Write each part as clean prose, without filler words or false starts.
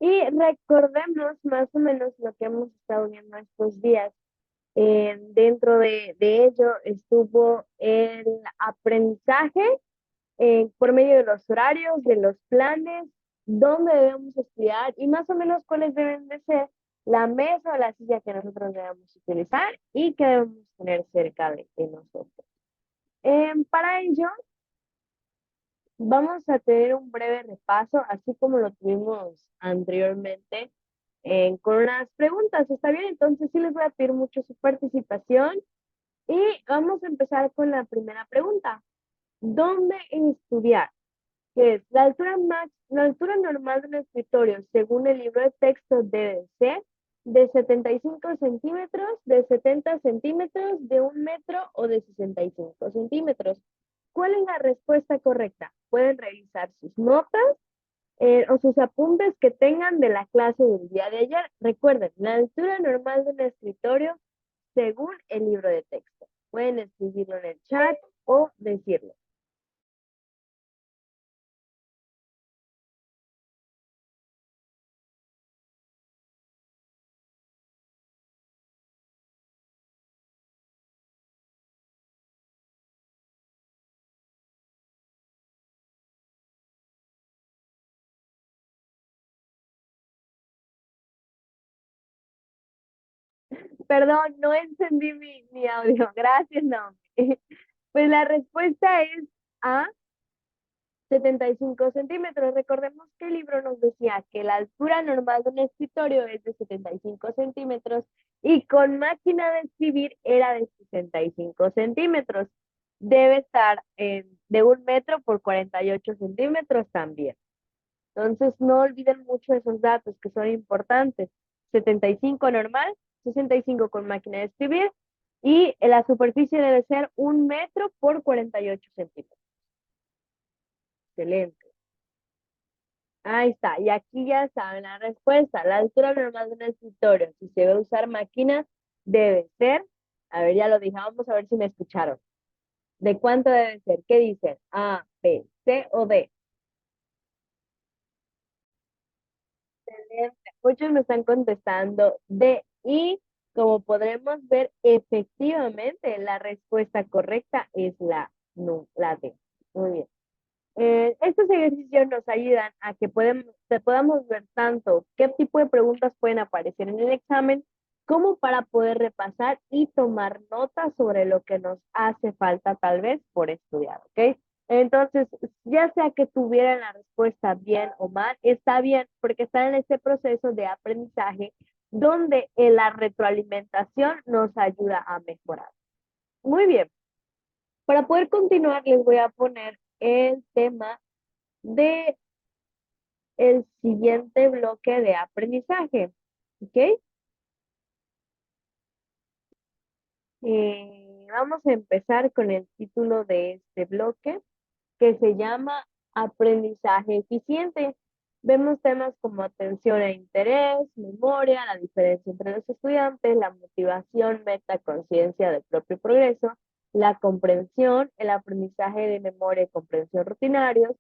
Y recordemos más o menos lo que hemos estado viendo estos días. Dentro de ello estuvo el aprendizaje por medio de los horarios, de los planes, dónde debemos estudiar y más o menos cuáles deben de ser la mesa o la silla que nosotros debemos utilizar y que debemos tener cerca de nosotros. Para ello, vamos a tener un breve repaso, así como lo tuvimos anteriormente, con unas preguntas. ¿Está bien? Entonces sí les voy a pedir mucho su participación y vamos a empezar con la primera pregunta. ¿Dónde estudiar? Que es la altura normal de un escritorio, según el libro de texto, debe ser de 75 centímetros, de 70 centímetros, de 1 metro o de 65 centímetros. ¿Cuál es la respuesta correcta? Pueden revisar sus notas o sus apuntes que tengan de la clase del día de ayer. Recuerden, la altura normal de un escritorio según el libro de texto. Pueden escribirlo en el chat o decirlo. Perdón, no encendí mi audio. Gracias, no. Pues la respuesta es A, 75 centímetros. Recordemos que el libro nos decía que la altura normal de un escritorio es de 75 centímetros y con máquina de escribir era de 65 centímetros. Debe estar de 1 metro por 48 centímetros también. Entonces, no olviden mucho esos datos que son importantes. 75 normal, 65 con máquina de escribir y la superficie debe ser 1 metro por 48 centímetros. Excelente. Ahí está. Y aquí ya saben la respuesta. La altura normal de un escritorio, si se va a usar máquina, debe ser, a ver, ya lo dije, vamos a ver si me escucharon. ¿De cuánto debe ser? ¿Qué dicen? A, B, C o D. Excelente. Muchos me están contestando D y como podremos ver, efectivamente la respuesta correcta es la, no, la D. Muy bien. Estos ejercicios nos ayudan a que podamos ver tanto qué tipo de preguntas pueden aparecer en el examen, como para poder repasar y tomar notas sobre lo que nos hace falta tal vez por estudiar, ¿ok? Entonces, ya sea que tuvieran la respuesta bien o mal, está bien porque están en este proceso de aprendizaje donde la retroalimentación nos ayuda a mejorar. Muy bien, para poder continuar les voy a poner el tema de el siguiente bloque de aprendizaje. ¿Ok? Vamos a empezar con el título de este bloque que se llama Aprendizaje Eficiente. Vemos temas como atención e interés, memoria, la diferencia entre los estudiantes, la motivación, meta, conciencia del propio progreso, la comprensión, el aprendizaje de memoria y comprensión rutinarios,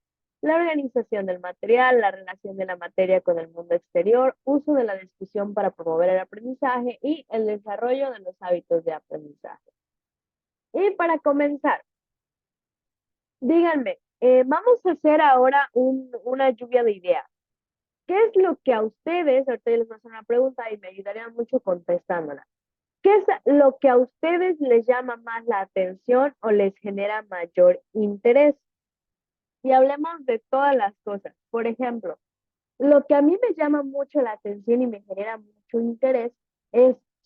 la organización del material, la relación de la materia con el mundo exterior, uso de la discusión para promover el aprendizaje y el desarrollo de los hábitos de aprendizaje. Y para comenzar, díganme, vamos a hacer ahora una lluvia de ideas. ¿Qué es lo que a ustedes, ahorita les voy a hacer una pregunta y me ayudaría mucho contestándola? ¿Qué es lo que a ustedes les llama más la atención o les genera mayor interés? Y hablemos de todas las cosas. Por ejemplo, lo que a mí me llama mucho la atención y me genera mucho interés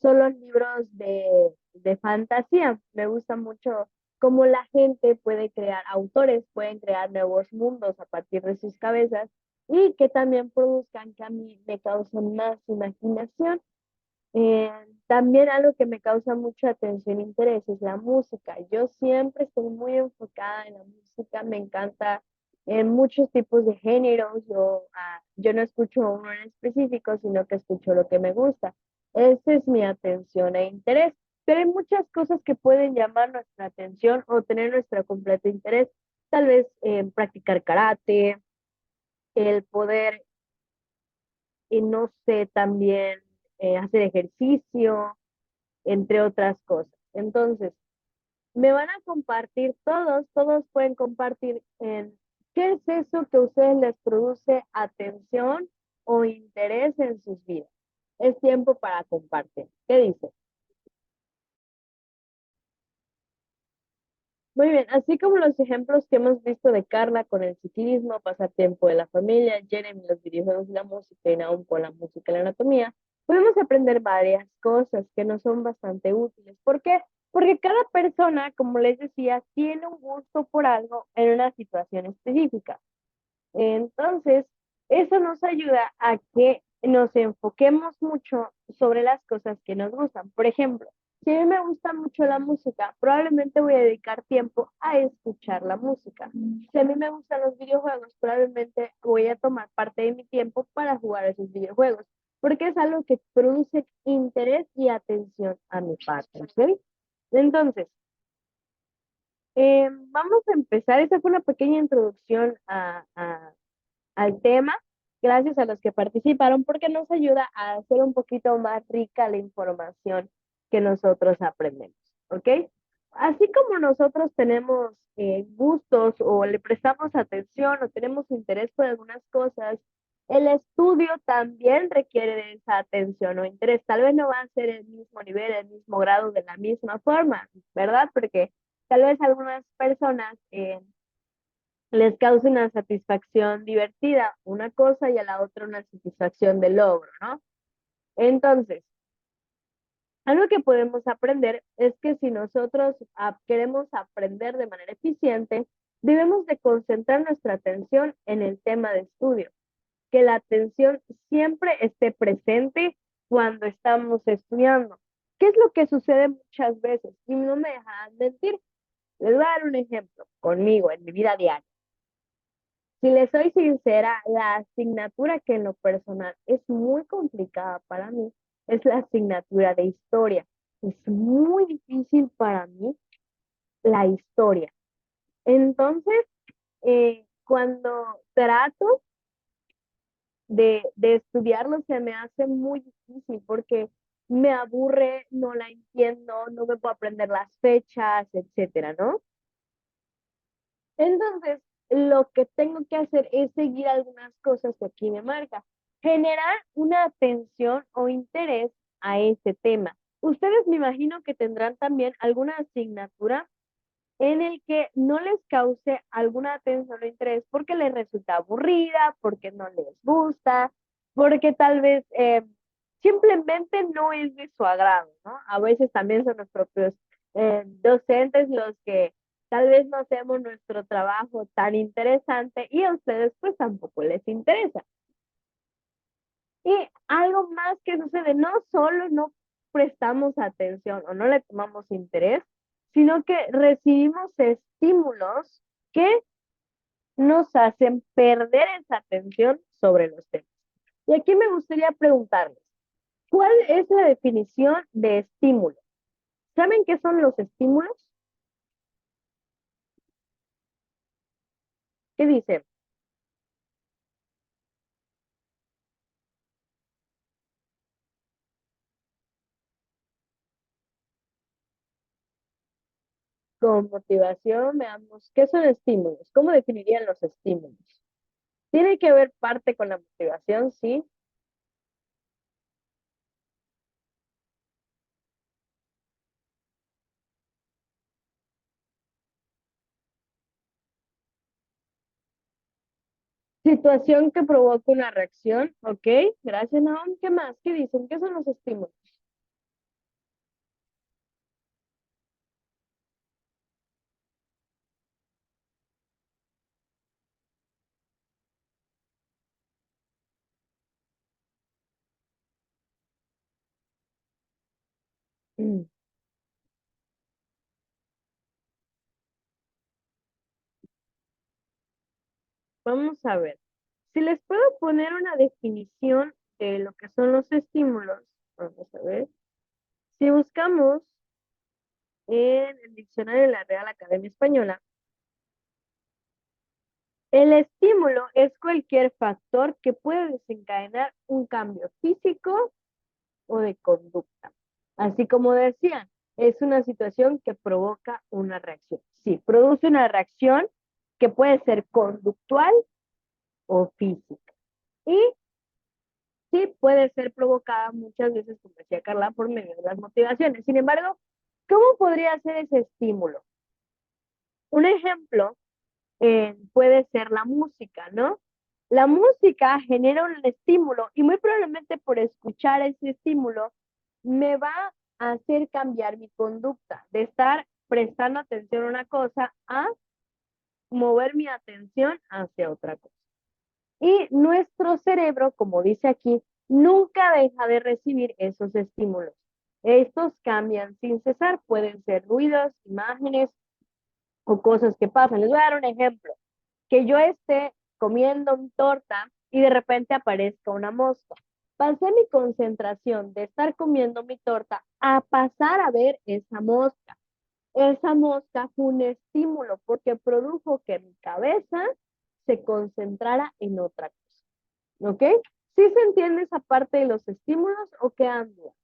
son los libros de fantasía. Me gusta mucho cómo la gente puede crear, autores pueden crear nuevos mundos a partir de sus cabezas y que también produzcan que a mí me causen más imaginación. También algo que me causa mucha atención e interés es la música. Yo siempre estoy muy enfocada en la música, me encanta en muchos tipos de géneros. Yo no escucho uno en específico, sino que escucho lo que me gusta. Esa es mi atención e interés. Pero hay muchas cosas que pueden llamar nuestra atención o tener nuestro completo interés. Tal vez practicar karate, el poder y no sé, también hacer ejercicio, entre otras cosas. Entonces, me van a compartir todos pueden compartir en qué es eso que a ustedes les produce atención o interés en sus vidas. Es tiempo para compartir. ¿Qué dice? Muy bien, así como los ejemplos que hemos visto de Carla con el ciclismo, pasar tiempo de la familia, Jeremy los videojuegos y la música y Naum con la música y la anatomía, podemos aprender varias cosas que nos son bastante útiles. ¿Por qué? Porque cada persona, como les decía, tiene un gusto por algo en una situación específica. Entonces, eso nos ayuda a que nos enfoquemos mucho sobre las cosas que nos gustan. Por ejemplo, si a mí me gusta mucho la música, probablemente voy a dedicar tiempo a escuchar la música. Si a mí me gustan los videojuegos, probablemente voy a tomar parte de mi tiempo para jugar esos videojuegos, porque es algo que produce interés y atención a mi parte. ¿Ok? Entonces, vamos a empezar. Esta fue una pequeña introducción al tema, gracias a los que participaron, porque nos ayuda a hacer un poquito más rica la información que nosotros aprendemos, ¿ok? Así como nosotros tenemos gustos o le prestamos atención o tenemos interés por algunas cosas, el estudio también requiere de esa atención o interés. Tal vez no va a ser el mismo nivel, el mismo grado, de la misma forma, ¿verdad? Porque tal vez algunas personas les causa una satisfacción divertida, una cosa, y a la otra una satisfacción de logro, ¿no? Entonces, algo que podemos aprender es que si nosotros queremos aprender de manera eficiente, debemos de concentrar nuestra atención en el tema de estudio, que la atención siempre esté presente cuando estamos estudiando. ¿Qué es lo que sucede muchas veces? Y no me dejan mentir. Les voy a dar un ejemplo conmigo en mi vida diaria. Si les soy sincera, la asignatura que en lo personal es muy complicada para mí es la asignatura de historia. Es muy difícil para mí la historia. Entonces, cuando trato de estudiarlo, se me hace muy difícil porque me aburre, no la entiendo, no me puedo aprender las fechas, etcétera, ¿no? Entonces, lo que tengo que hacer es seguir algunas cosas que aquí me marca. Generar una atención o interés a ese tema. Ustedes me imagino que tendrán también alguna asignatura en el que no les cause alguna atención o interés porque les resulta aburrida, porque no les gusta, porque tal vez simplemente no es de su agrado, ¿no? A veces también son los propios docentes los que tal vez no hacemos nuestro trabajo tan interesante y a ustedes pues tampoco les interesa. Y algo más que sucede, no solo no prestamos atención o no le tomamos interés, sino que recibimos estímulos que nos hacen perder esa atención sobre los temas. Y aquí me gustaría preguntarles, ¿cuál es la definición de estímulo? ¿Saben qué son los estímulos? ¿Qué dicen? Con motivación, veamos, ¿qué son estímulos? ¿Cómo definirían los estímulos? Tiene que ver parte con la motivación, sí. Situación que provoca una reacción, ok. Gracias, Naón. ¿Qué más? ¿Qué dicen? ¿Qué son los estímulos? Mm, Vamos a ver. Si les puedo poner una definición de lo que son los estímulos, vamos a ver. Si buscamos en el diccionario de la Real Academia Española, El estímulo es cualquier factor que puede desencadenar un cambio físico o de conducta. Así como decían, es una situación que provoca una reacción. Sí, produce una reacción que puede ser conductual o física. Y sí puede ser provocada muchas veces, como decía Carla, por medio de las motivaciones. Sin embargo, ¿cómo podría ser ese estímulo? Un ejemplo puede ser la música, ¿no? La música genera un estímulo y muy probablemente por escuchar ese estímulo me va a hacer cambiar mi conducta de estar prestando atención a una cosa a mover mi atención hacia otra cosa. Y nuestro cerebro, como dice aquí, nunca deja de recibir esos estímulos. Estos cambian sin cesar, pueden ser ruidos, imágenes o cosas que pasan. Les voy a dar un ejemplo. Que yo esté comiendo mi torta y de repente aparezca una mosca. Pasé mi concentración de estar comiendo mi torta a pasar a ver esa mosca. Esa mosca fue un estímulo porque produjo que mi cabeza se concentrara en otra cosa. ¿Ok? ¿Sí se entiende esa parte de los estímulos o quedan dudas?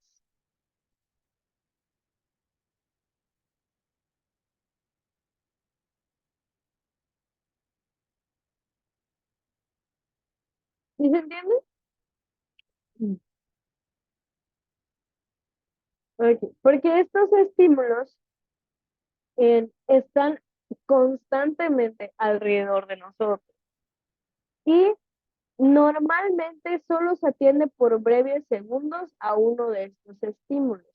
¿Sí se entiende? Mm. Ok. Porque estos estímulos están constantemente alrededor de nosotros y normalmente solo se atiende por breves segundos a uno de estos estímulos.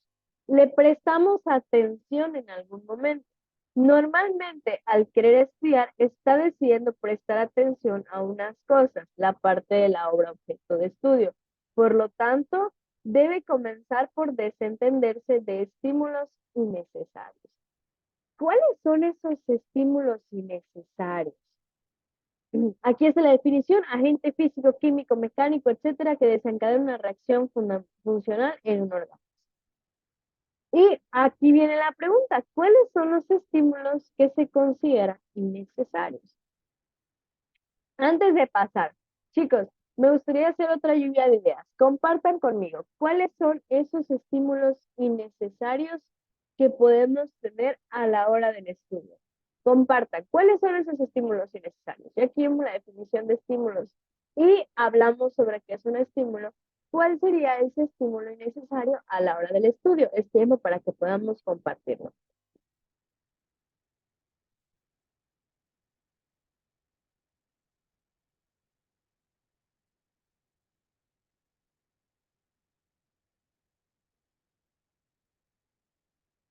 Le prestamos atención en algún momento. Normalmente, al querer estudiar, está decidiendo prestar atención a unas cosas, la parte de la obra objeto de estudio. Por lo tanto, debe comenzar por desentenderse de estímulos innecesarios. ¿Cuáles son esos estímulos innecesarios? Aquí está la definición: agente físico, químico, mecánico, etcétera, que desencadena una reacción funcional en un órgano. Y aquí viene la pregunta: ¿cuáles son los estímulos que se consideran innecesarios? Antes de pasar, chicos, me gustaría hacer otra lluvia de ideas. Compartan conmigo cuáles son esos estímulos innecesarios que podemos tener a la hora del estudio. Compartan cuáles son esos estímulos innecesarios. Ya aquí vimos la definición de estímulos y hablamos sobre qué es un estímulo. ¿Cuál sería ese estímulo innecesario a la hora del estudio? Es tiempo para que podamos compartirlo.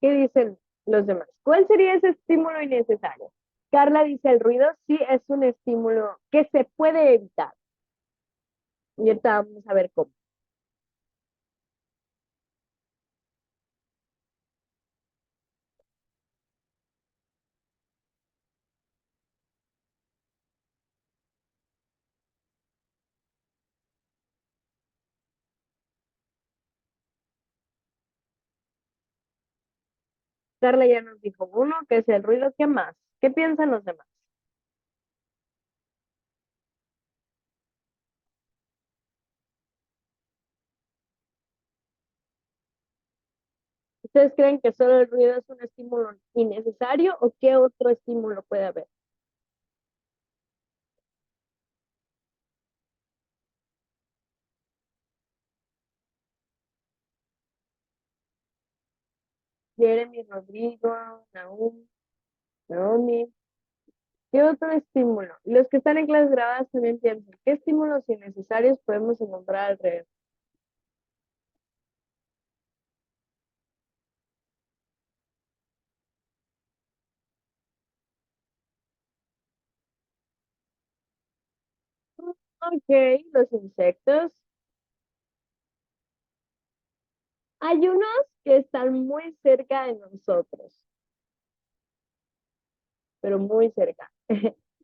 ¿Qué dicen los demás? ¿Cuál sería ese estímulo innecesario? Carla dice: el ruido sí es un estímulo que se puede evitar. Y ahorita vamos a ver cómo. Carla ya nos dijo uno, que es el ruido. ¿Qué más? ¿Qué piensan los demás? ¿Ustedes creen que solo el ruido es un estímulo innecesario o qué otro estímulo puede haber? Jeremy, Rodrigo, Naum, Naomi. ¿Qué otro estímulo? Y los que están en clases grabadas también piensan: ¿qué estímulos innecesarios podemos encontrar alrededor? Ok, los insectos. Hay unos que están muy cerca de nosotros, pero muy cerca.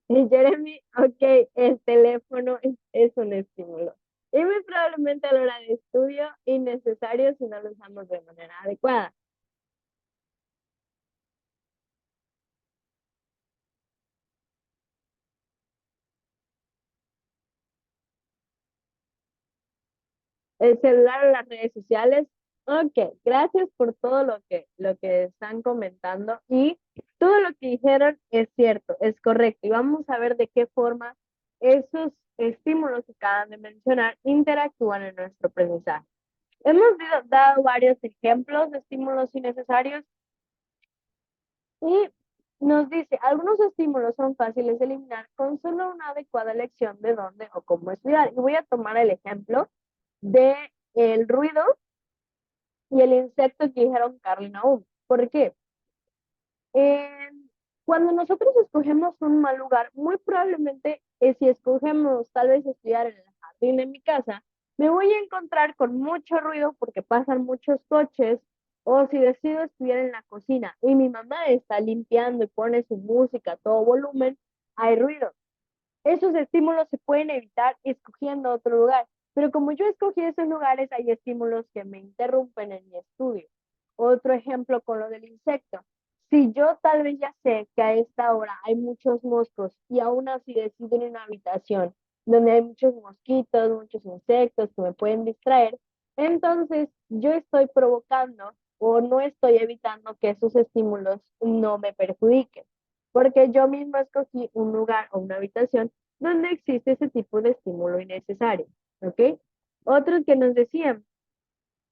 Y Jeremy, ok, el teléfono es un estímulo. Y muy probablemente a la hora de estudio innecesario si no lo usamos de manera adecuada. el celular o las redes sociales. Ok, gracias por todo lo que están comentando y todo lo que dijeron es cierto, es correcto. Y vamos a ver de qué forma esos estímulos que acaban de mencionar interactúan en nuestro aprendizaje. Hemos dado varios ejemplos de estímulos innecesarios y nos dice, algunos estímulos son fáciles de eliminar con solo una adecuada elección de dónde o cómo estudiar. Y voy a tomar el ejemplo de el ruido y el insecto que dijeron Carl y Nahum. ¿Por qué? Eh, Cuando nosotros escogemos un mal lugar, muy probablemente si escogemos tal vez estudiar en el jardín de mi casa, me voy a encontrar con mucho ruido porque pasan muchos coches, o si decido estudiar en la cocina y mi mamá está limpiando y pone su música a todo volumen, hay ruido. Esos estímulos se pueden evitar escogiendo otro lugar, pero como yo escogí esos lugares, hay estímulos que me interrumpen en mi estudio. Otro ejemplo con lo del insecto. Si yo tal vez ya sé que a esta hora hay muchos moscos y aún así decido ir en una habitación donde hay muchos mosquitos, muchos insectos que me pueden distraer, entonces yo estoy provocando o no estoy evitando que esos estímulos no me perjudiquen, porque yo misma escogí un lugar o una habitación donde existe ese tipo de estímulo innecesario, ¿ok? Otros que nos decían,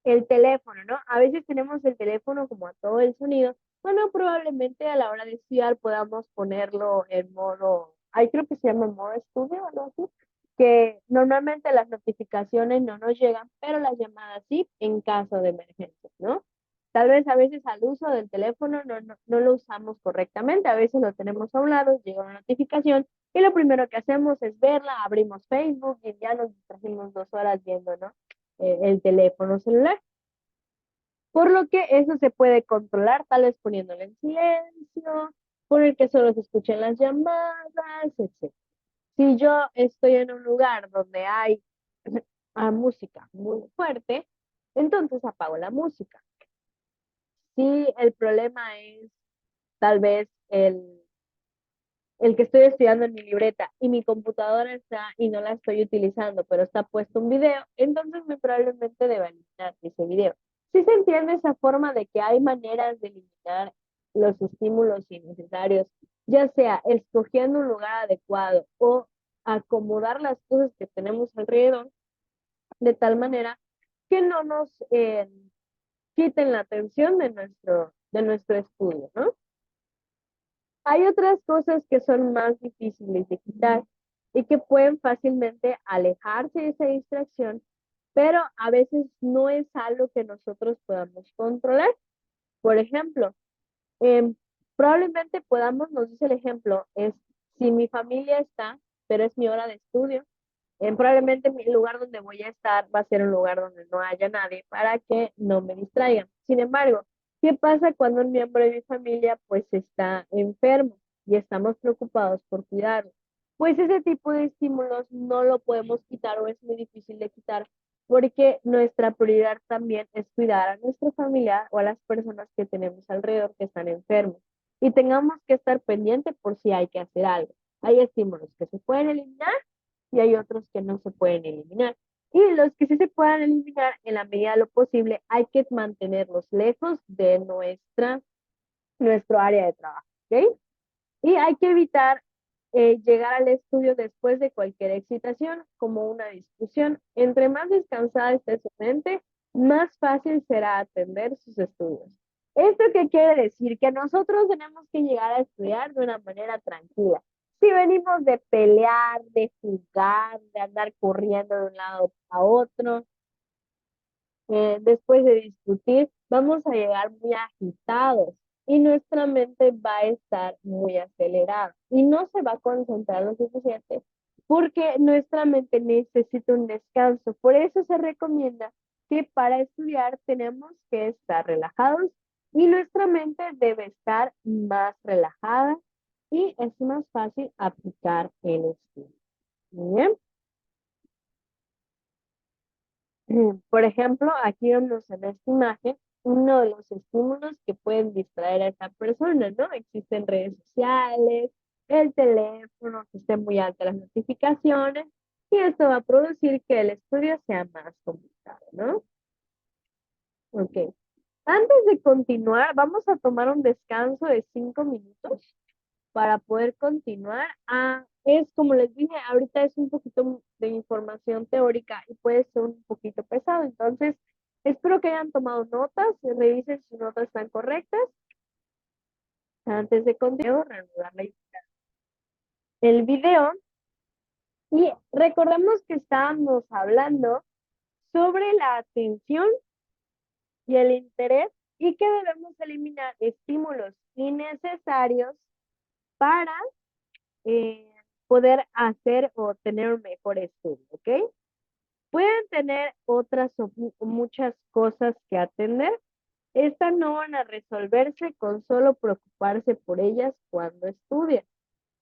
el teléfono, ¿no? A veces tenemos el teléfono como a todo el sonido. Bueno, probablemente a la hora de estudiar podamos ponerlo en modo, ahí creo que se llama modo estudio o algo así, que normalmente las notificaciones no nos llegan, pero las llamadas sí en caso de emergencia, ¿no? Tal vez a veces al uso del teléfono no lo usamos correctamente, a veces lo tenemos a un lado, llega una notificación y lo primero que hacemos es verla, abrimos Facebook y ya nos distrajimos 2 horas viendo, ¿no? El teléfono celular. Por lo que eso se puede controlar, tal vez poniéndolo en silencio, poner que solo se escuchen las llamadas, etc. Si yo estoy en un lugar donde hay música muy fuerte, entonces apago la música. Si el problema es tal vez el que estoy estudiando en mi libreta y mi computadora está y no la estoy utilizando, pero está puesto un video, entonces muy probablemente deba eliminar ese video. Si se entiende esa forma de que hay maneras de eliminar los estímulos innecesarios, ya sea escogiendo un lugar adecuado o acomodar las cosas que tenemos alrededor de tal manera que no nos quiten la atención de nuestro estudio, ¿no? Hay otras cosas que son más difíciles de quitar y que pueden fácilmente alejarse de esa distracción, pero a veces no es algo que nosotros podamos controlar. Por ejemplo, em, probablemente podamos, nos dice el ejemplo, es si mi familia está, pero es mi hora de estudio, probablemente mi lugar donde voy a estar va a ser un lugar donde no haya nadie para que no me distraigan. Sin embargo, ¿qué pasa cuando un miembro de mi familia pues está enfermo y estamos preocupados por cuidarlo? Pues ese tipo de estímulos no lo podemos quitar o es muy difícil de quitar porque nuestra prioridad también es cuidar a nuestra familia o a las personas que tenemos alrededor que están enfermos y tengamos que estar pendientes por si hay que hacer algo. Hay estímulos que se pueden eliminar y hay otros que no se pueden eliminar. Y los que sí se puedan eliminar en la medida de lo posible, hay que mantenerlos lejos de nuestro área de trabajo, ¿ok? Y hay que evitar llegar al estudio después de cualquier excitación, como una discusión. Entre más descansada esté su mente, más fácil será atender sus estudios. ¿Esto qué quiere decir? Que nosotros tenemos que llegar a estudiar de una manera tranquila. Si venimos de pelear, de jugar, de andar corriendo de un lado a otro, después de discutir, vamos a llegar muy agitados y nuestra mente va a estar muy acelerada y no se va a concentrar lo suficiente porque nuestra mente necesita un descanso. Por eso se recomienda que para estudiar tenemos que estar relajados y nuestra mente debe estar más relajada y es más fácil aplicar el estudio. Muy bien. Por ejemplo, aquí vemos en esta imagen uno de los estímulos que pueden distraer a esa persona, ¿no? Existen redes sociales, el teléfono, que estén muy altas las notificaciones, y esto va a producir que el estudio sea más complicado, ¿no? Ok. Antes de continuar, vamos a tomar un descanso de 5 minutos para poder continuar. Es como les dije, ahorita es un poquito de información teórica y puede ser un poquito pesado. Entonces, espero que hayan tomado notas, revisen si sus notas están correctas. Antes de continuar, reanudar el video. Y recordemos que estábamos hablando sobre la atención y el interés y que debemos eliminar estímulos innecesarios para eh, poder hacer o tener un mejor estudio, ¿ok? Pueden tener otras muchas cosas que atender. Estas no van a resolverse con solo preocuparse por ellas cuando estudian.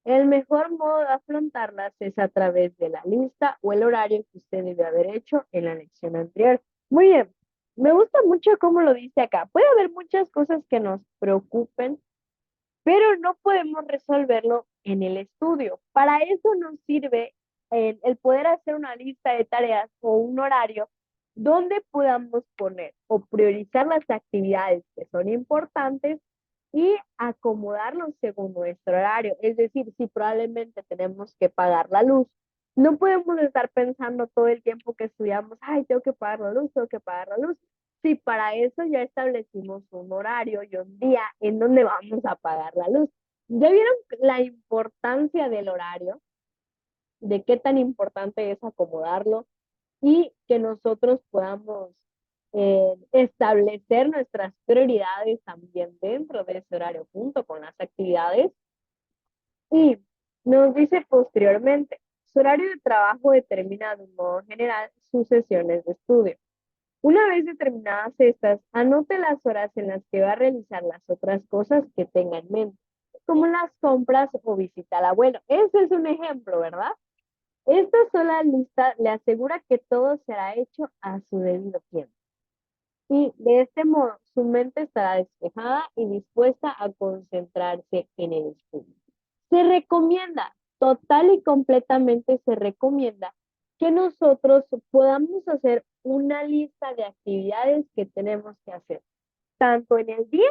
El mejor modo de afrontarlas es a través de la lista o el horario que usted debe haber hecho en la lección anterior. Muy bien, me gusta mucho cómo lo dice acá. Puede haber muchas cosas que nos preocupen, pero no podemos resolverlo en el estudio. Para eso nos sirve el poder hacer una lista de tareas o un horario donde podamos poner o priorizar las actividades que son importantes y acomodarlos según nuestro horario. Es decir, si probablemente tenemos que pagar la luz, no podemos estar pensando todo el tiempo que estudiamos, ay, tengo que pagar la luz, tengo que pagar la luz. Sí, para eso ya establecimos un horario y un día en donde vamos a apagar la luz. ¿Ya vieron la importancia del horario? De qué tan importante es acomodarlo y que nosotros podamos establecer nuestras prioridades también dentro de ese horario junto con las actividades. Y nos dice posteriormente, su horario de trabajo determina de un modo general sus sesiones de estudio. Una vez determinadas estas, anote las horas en las que va a realizar las otras cosas que tenga en mente, como las compras o visita al abuelo. Ese es un ejemplo, ¿verdad? Esta sola lista le asegura que todo será hecho a su debido tiempo. Y de este modo, su mente estará despejada y dispuesta a concentrarse en el estudio. Se recomienda, total y completamente se recomienda que nosotros podamos hacer una lista de actividades que tenemos que hacer, tanto en el día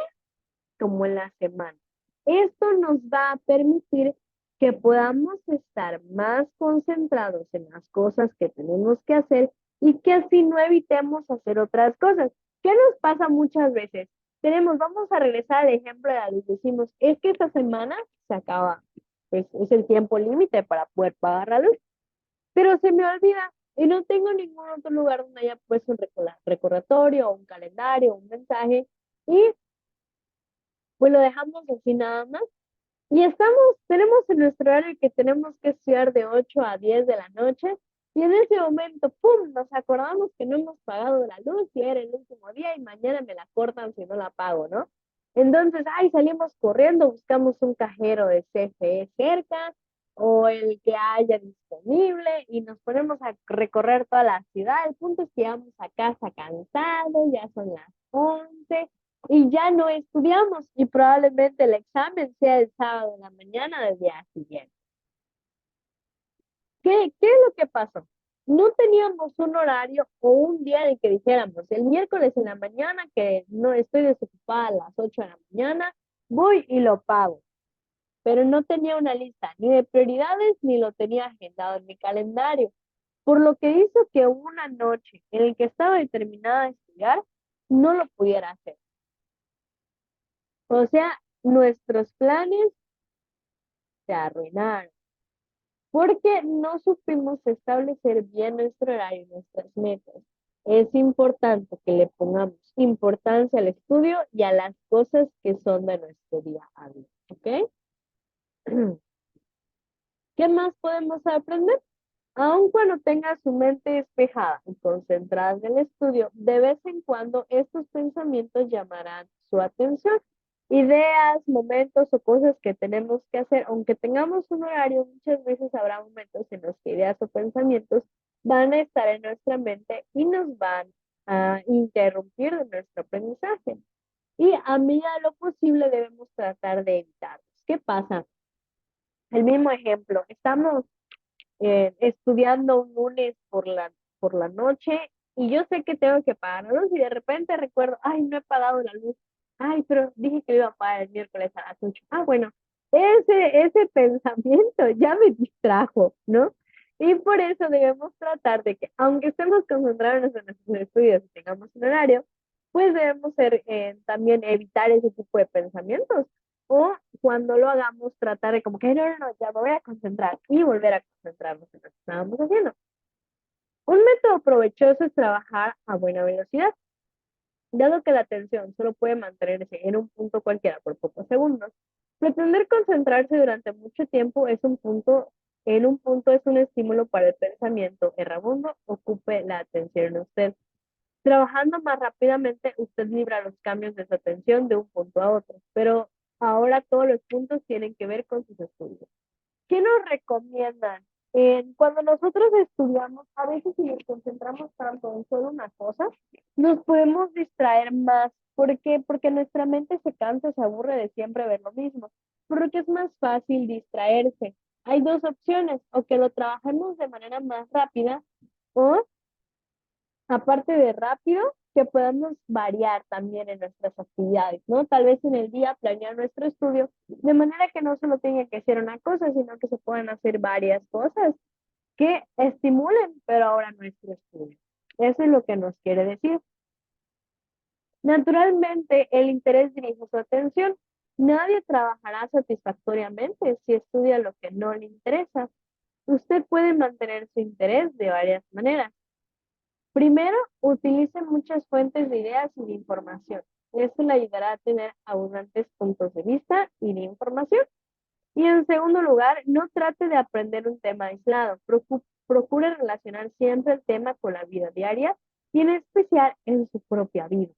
como en la semana. Esto nos va a permitir que podamos estar más concentrados en las cosas que tenemos que hacer y que así no evitemos hacer otras cosas. ¿Qué nos pasa muchas veces? Vamos a regresar al ejemplo de la luz. Decimos, es que esta semana se acaba, pues es el tiempo límite para poder pagar la luz, pero se me olvida y no tengo ningún otro lugar donde haya puesto un recordatorio, un calendario, un mensaje y pues lo dejamos así nada más. Y tenemos en nuestro horario que tenemos que estudiar de 8 a 10 de la noche y en ese momento, ¡pum!, nos acordamos que no hemos pagado la luz y era el último día y mañana me la cortan si no la pago, ¿no? Entonces, ay, salimos corriendo, buscamos un cajero de CFE cerca o el que haya disponible y nos ponemos a recorrer toda la ciudad. El punto es que llegamos a casa cansados, ya son las 11 y ya no estudiamos y probablemente el examen sea el sábado en la mañana del día siguiente. ¿Qué es lo que pasó? No teníamos un horario o un día en el que dijéramos, el miércoles en la mañana, que no estoy desocupada a las 8 de la mañana, voy y lo pago. Pero no tenía una lista ni de prioridades ni lo tenía agendado en mi calendario. Por lo que hizo que una noche en la que estaba determinada a estudiar, no lo pudiera hacer. O sea, nuestros planes se arruinaron porque no supimos establecer bien nuestro horario y nuestras metas. Es importante que le pongamos importancia al estudio y a las cosas que son de nuestro día a día, ¿ok? ¿Qué más podemos aprender? Aun cuando tenga su mente despejada y concentrada en el estudio, de vez en cuando estos pensamientos llamarán su atención. Ideas, momentos o cosas que tenemos que hacer, aunque tengamos un horario, muchas veces habrá momentos en los que ideas o pensamientos van a estar en nuestra mente y nos van a interrumpir de nuestro aprendizaje. Y a medida de lo posible debemos tratar de evitarlos. ¿Qué pasa? El mismo ejemplo, estamos estudiando un lunes por la noche y yo sé que tengo que pagar la luz y de repente recuerdo, ay, no he pagado la luz. Ay, pero dije que iba a pagar el miércoles a las 8. Ah, bueno, ese pensamiento ya me distrajo, ¿no? Y por eso debemos tratar de que, aunque estemos concentrados en nuestros estudios y tengamos un horario, pues debemos ser, también evitar ese tipo de pensamientos. O cuando lo hagamos, tratar de como que no, no, no, ya me voy a concentrar y volver a concentrarnos en lo que estábamos haciendo. Un método provechoso es trabajar a buena velocidad. Dado que la atención solo puede mantenerse en un punto cualquiera por pocos segundos, pretender concentrarse durante mucho tiempo en un punto es un estímulo para el pensamiento errabundo, ocupe la atención en usted. Trabajando más rápidamente, usted libra los cambios de su atención de un punto a otro, pero ahora todos los puntos tienen que ver con sus estudios. ¿Qué nos recomiendan? Cuando nosotros estudiamos, a veces si nos concentramos tanto en solo una cosa, nos podemos distraer más. ¿Por qué? Porque nuestra mente se cansa, se aburre de siempre ver lo mismo. Por lo que es más fácil distraerse. Hay dos opciones, o que lo trabajemos de manera más rápida, o aparte de rápido, que podamos variar también en nuestras actividades, ¿no? Tal vez en el día planear nuestro estudio de manera que no solo tenga que ser una cosa, sino que se puedan hacer varias cosas que estimulen, pero ahora nuestro estudio. Eso es lo que nos quiere decir. Naturalmente, el interés dirige su atención. Nadie trabajará satisfactoriamente si estudia lo que no le interesa. Usted puede mantener su interés de varias maneras. Primero, utilice muchas fuentes de ideas y de información. Eso le ayudará a tener abundantes puntos de vista y de información. Y en segundo lugar, no trate de aprender un tema aislado. Procure relacionar siempre el tema con la vida diaria y en especial en su propia vida.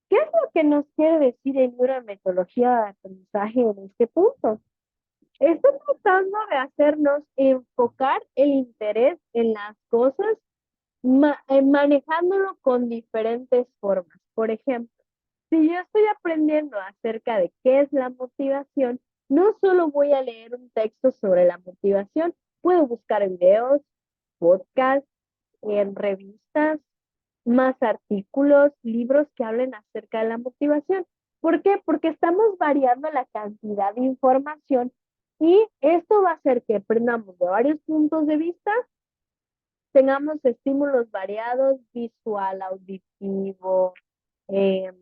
¿Qué es lo que nos quiere decir el libro de metodología de aprendizaje en este punto? Está tratando de hacernos enfocar el interés en las cosas manejándolo con diferentes formas. Por ejemplo, si yo estoy aprendiendo acerca de qué es la motivación, no solo voy a leer un texto sobre la motivación, puedo buscar videos, podcasts, en revistas, más artículos, libros que hablen acerca de la motivación. ¿Por qué? Porque estamos variando la cantidad de información y esto va a hacer que aprendamos de varios puntos de vista, tengamos estímulos variados, visual, auditivo, eh,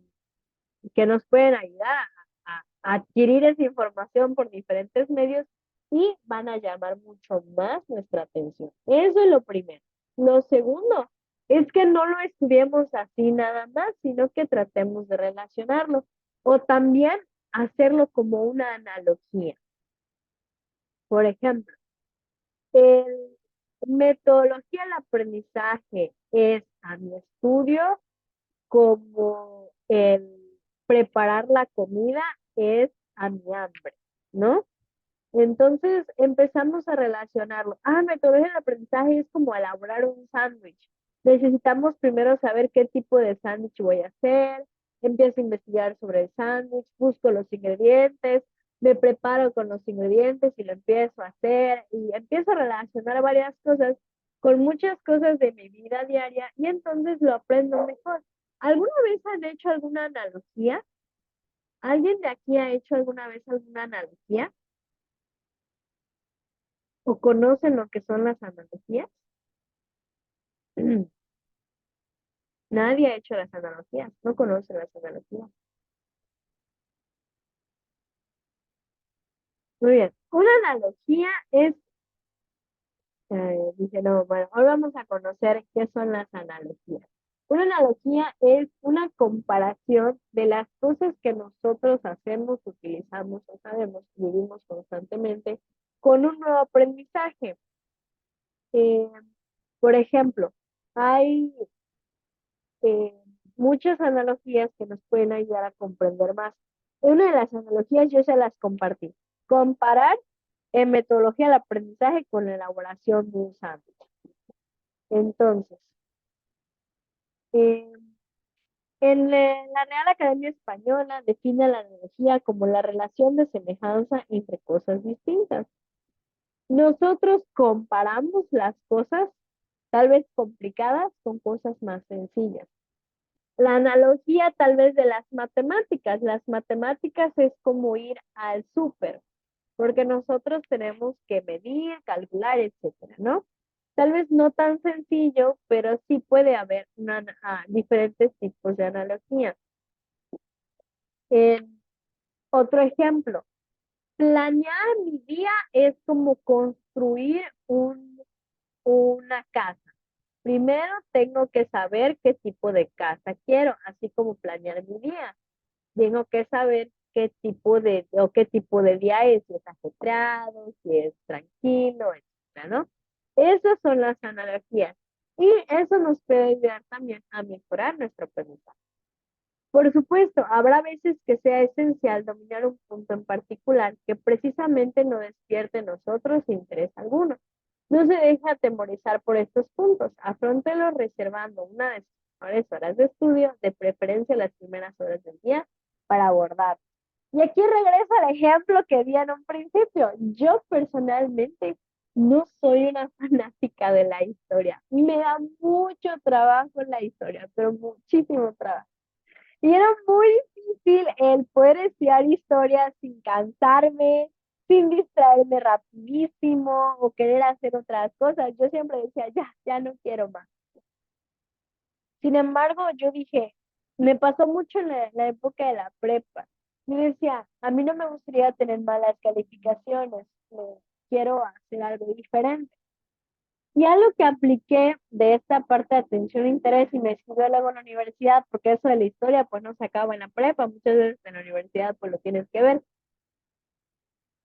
que nos pueden ayudar a adquirir esa información por diferentes medios y van a llamar mucho más nuestra atención. Eso es lo primero. Lo segundo es que no lo estudiemos así nada más, sino que tratemos de relacionarlo o también hacerlo como una analogía. Por ejemplo, el metodología del aprendizaje es a mi estudio como el preparar la comida es a mi hambre, ¿no? Entonces empezamos a relacionarlo. Ah, metodología del aprendizaje es como elaborar un sándwich. Necesitamos primero saber qué tipo de sándwich voy a hacer. Empiezo a investigar sobre el sándwich, busco los ingredientes, me preparo con los ingredientes y lo empiezo a hacer y empiezo a relacionar varias cosas con muchas cosas de mi vida diaria y entonces lo aprendo mejor. ¿Alguna vez han hecho alguna analogía? ¿Alguien de aquí ha hecho alguna vez alguna analogía? ¿O conocen lo que son las analogías? Nadie ha hecho las analogías, no conocen las analogías. Muy bien, una analogía es, dice, no, bueno, hoy vamos a conocer qué son las analogías. Una analogía es una comparación de las cosas que nosotros hacemos, utilizamos o sabemos, vivimos constantemente con un nuevo aprendizaje. Eh, por ejemplo, hay eh, muchas analogías que nos pueden ayudar a comprender más. Una de las analogías yo se las compartí. Comparar en metodología del aprendizaje con la elaboración de un sándwich. Entonces, eh, la Real Academia Española define la analogía como la relación de semejanza entre cosas distintas. Nosotros comparamos las cosas, tal vez complicadas, con cosas más sencillas. La analogía tal vez de las matemáticas es como ir al súper, porque nosotros tenemos que medir, calcular, etcétera, ¿no? Tal vez no tan sencillo, pero sí puede haber diferentes tipos de analogía. Otro ejemplo, planear mi día es como construir una casa. Primero tengo que saber qué tipo de casa quiero, así como planear mi día. Tengo que saber qué tipo de día es, si es ajetreado, si es tranquilo, etcétera, ¿no? Esas son las analogías. Y eso nos puede ayudar también a mejorar nuestro aprendizaje. Por supuesto, habrá veces que sea esencial dominar un punto en particular que precisamente no despierte en nosotros interés alguno. No se deje atemorizar por estos puntos, afróntelos reservando una de sus mejores horas de estudio, de preferencia las primeras horas del día, para abordar. Y aquí regreso al ejemplo que di en un principio. Yo personalmente no soy una fanática de la historia. Me da mucho trabajo la historia, pero muchísimo trabajo. Y era muy difícil el poder estudiar historia sin cansarme, sin distraerme rapidísimo o querer hacer otras cosas. Yo siempre decía, ya no quiero más. Sin embargo, yo dije, me pasó mucho en la época de la prepa. Yo decía, a mí no me gustaría tener malas calificaciones, quiero hacer algo diferente. Y algo que apliqué de esta parte de atención e interés y me escribió luego en la universidad, porque eso de la historia pues no se acaba en la prepa, muchas veces en la universidad pues lo tienes que ver,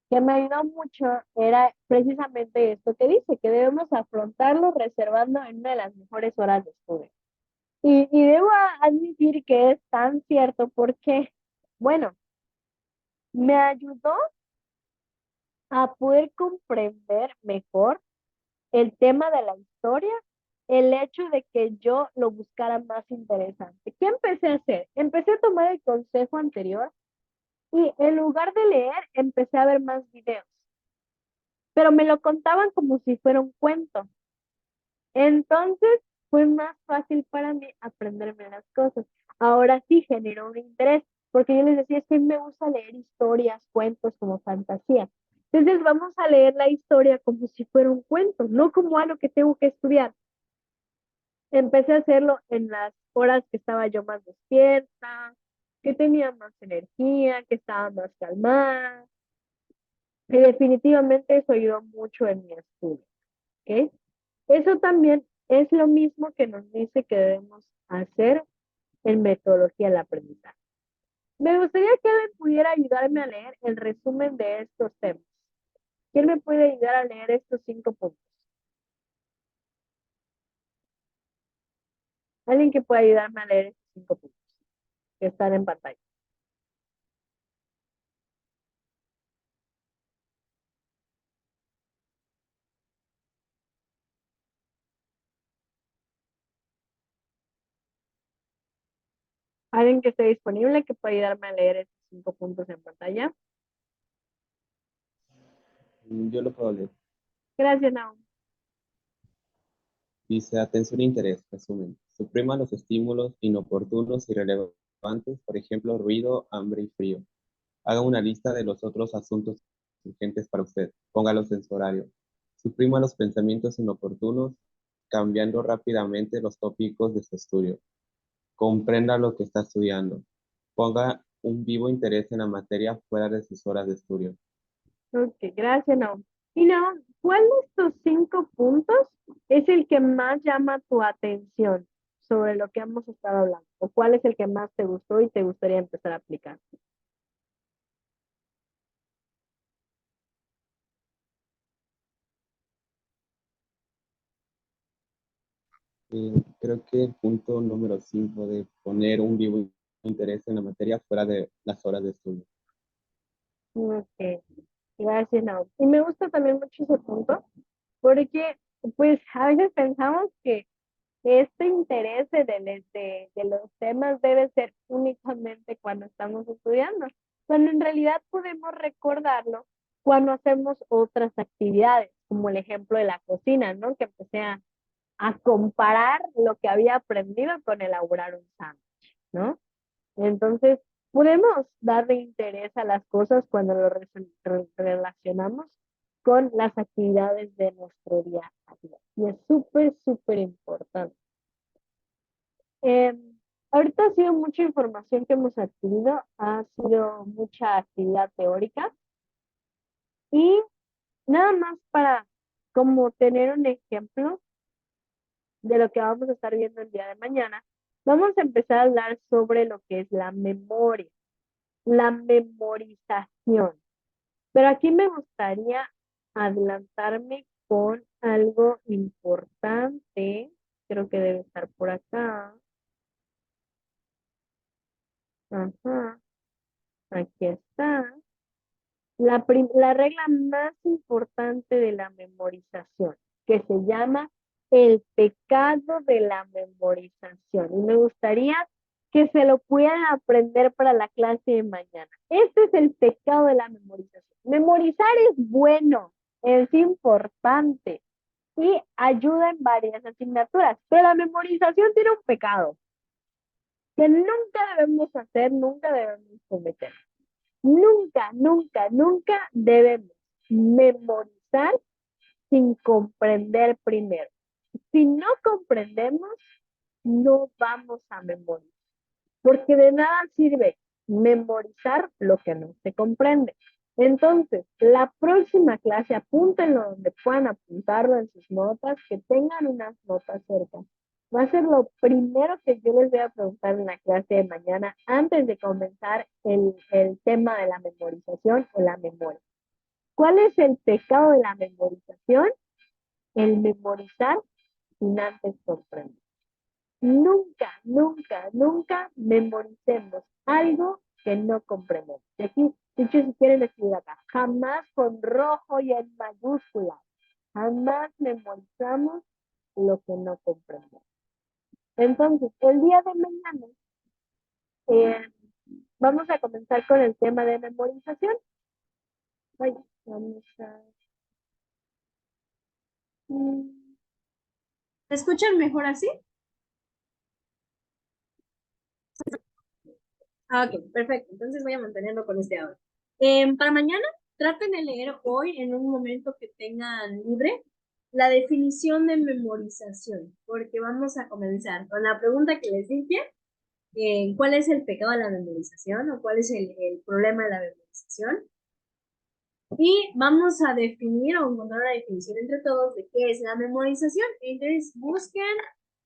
que me ayudó mucho era precisamente esto que dice, que debemos afrontarlo reservando en una de las mejores horas de estudio. Y debo admitir que es tan cierto porque, bueno, me ayudó a poder comprender mejor el tema de la historia, el hecho de que yo lo buscara más interesante. ¿Qué empecé a hacer? Empecé a tomar el consejo anterior y en lugar de leer, empecé a ver más videos, pero me lo contaban como si fuera un cuento. Entonces fue más fácil para mí aprenderme las cosas. Ahora sí generó un interés, porque yo les decía, es que me gusta leer historias, cuentos como fantasía. Entonces vamos a leer la historia como si fuera un cuento, no como algo que tengo que estudiar. Empecé a hacerlo en las horas que estaba yo más despierta, que tenía más energía, que estaba más calmada. Y definitivamente eso ayudó mucho en mi estudio. ¿Ok? Eso también es lo mismo que nos dice que debemos hacer en metodología del aprendizaje. Me gustaría que alguien pudiera ayudarme a leer el resumen de estos temas. ¿Quién me puede ayudar a leer estos 5 puntos? Alguien que pueda ayudarme a leer estos 5 puntos que están en pantalla. Alguien que esté disponible que pueda ayudarme a leer estos 5 puntos en pantalla. Yo lo puedo leer. Gracias, Naum. Dice, atención e interés, resumen. Suprima los estímulos inoportunos y relevantes, por ejemplo, ruido, hambre y frío. Haga una lista de los otros asuntos urgentes para usted. Póngalos en su horario. Suprima los pensamientos inoportunos, cambiando rápidamente los tópicos de su estudio. Comprenda lo que está estudiando. Ponga un vivo interés en la materia fuera de sus horas de estudio. Ok, gracias, Naum. Y Naum, ¿cuál de estos 5 puntos es el que más llama tu atención sobre lo que hemos estado hablando? ¿O cuál es el que más te gustó y te gustaría empezar a aplicar? Creo que el punto número 5 de poner un vivo interés en la materia fuera de las horas de estudio. Ok, gracias, Naum. Y me gusta también mucho ese punto, porque pues a veces pensamos que este interés de los temas debe ser únicamente cuando estamos estudiando, cuando en realidad podemos recordarlo cuando hacemos otras actividades, como el ejemplo de la cocina, ¿no? Que empecé a comparar lo que había aprendido con elaborar un sándwich, ¿no? Entonces, podemos darle interés a las cosas cuando lo relacionamos con las actividades de nuestro día a día. Y es súper, súper importante. Eh, Ahorita ha sido mucha información que hemos adquirido, ha sido mucha actividad teórica y nada más para como tener un ejemplo de lo que vamos a estar viendo el día de mañana, vamos a empezar a hablar sobre lo que es la memoria, la memorización. Pero aquí me gustaría adelantarme con algo importante. Creo que debe estar por acá. Ajá, aquí está. La regla más importante de la memorización, que se llama el pecado de la memorización. Y me gustaría que se lo pudieran aprender para la clase de mañana. Este es el pecado de la memorización. Memorizar es bueno, es importante y ayuda en varias asignaturas, pero la memorización tiene un pecado que nunca debemos hacer, nunca debemos cometer. Nunca, nunca, nunca debemos memorizar sin comprender primero. Si no comprendemos, no vamos a memorizar, porque de nada sirve memorizar lo que no se comprende. Entonces, la próxima clase, apúntenlo donde puedan apuntarlo en sus notas, que tengan unas notas cerca. Va a ser lo primero que yo les voy a preguntar en la clase de mañana antes de comenzar el tema de la memorización o la memoria. ¿Cuál es el pecado de la memorización? El memorizar sin antes comprender. Nunca, nunca, nunca memoricemos algo que no comprendemos. Y aquí, dicho si quieren escribir acá, jamás con rojo y en mayúscula, jamás memorizamos lo que no comprendemos. Entonces, el día de mañana eh, vamos a comenzar con el tema de memorización. Ay, vamos a... ¿Me escuchan mejor así? Ah, ok, perfecto. Entonces voy a mantenerlo con este ahora. Para mañana, traten de leer hoy, en un momento que tengan libre, la definición de memorización, porque vamos a comenzar con la pregunta que les dije, ¿cuál es el pecado de la memorización o cuál es el problema de la memorización? Y vamos a definir o encontrar la definición entre todos de qué es la memorización. Entonces, busquen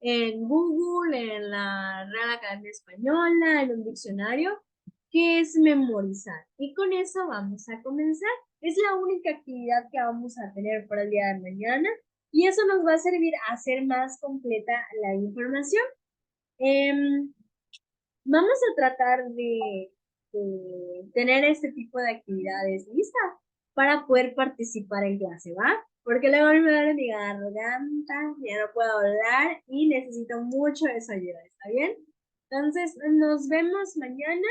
en Google, en la Real Academia Española, en un diccionario, qué es memorizar. Y con eso vamos a comenzar. Es la única actividad que vamos a tener para el día de mañana y eso nos va a servir a hacer más completa la información. Vamos a tratar de tener este tipo de actividades listas para poder participar en clase, ¿va? Porque luego me duele mi garganta, ya no puedo hablar y necesito mucho de su ayuda, ¿está bien? Entonces, nos vemos mañana